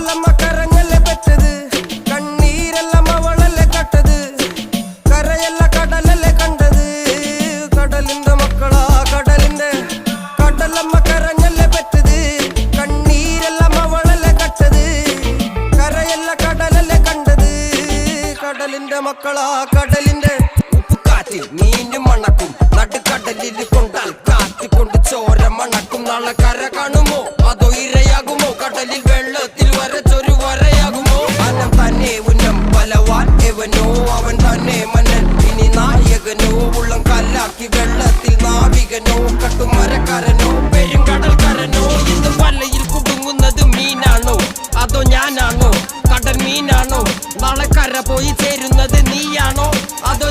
കടലമ്മ കരഞ്ഞല്ലേ പെറ്റത്, കണ്ണീരെല്ലാം അവളല്ലേ കട്ടത്, കരയല്ല കടലല്ലേ കണ്ടത്. കടലിന്റെ മക്കളാ കടലിന്റെ, കടലമ്മ കരഞ്ഞല്ലേ പെറ്റത്, കണ്ണീരെല്ലാം അവളല്ലേ കട്ടത്, കരയല്ല കടലല്ലേ കണ്ടത്. കടലിന്റെ മക്കളാ കടലിന്റെ. ഉപ്പുകാറ്റിൽ മീനും മണക്കും, നടുക്കടലിൽ കൊണ്ടാൽ കാറ്റിക്കൊണ്ട് ചോര മണക്കും. നാളെ കര കാണുമോ അതോ ഇരയാകുമോ, കടലിൽ വെള്ളത്തിൽ വരച്ചൊരു വരയാകുമോ. അനം തന്നെ ഉന്നം ബലവാൻ എവനോ, അവൻ തന്നെ മന്നൻ ഇനി നായകനോ. ഉള്ളം കല്ലാക്കി വെള്ളത്തിൽ നാവികനോ, കട്ടുമരക്കാരനോ പെരുങ്കടൽക്കാരനോ. ഇന്ന് വലയിൽ കുടുങ്ങുന്നത് മീനാണോ അതോ ഞാനാണോ, കടൽ മീനാണോ. നാളെ കര പോയി ചേരുന്നത് നീയാണോ അതോ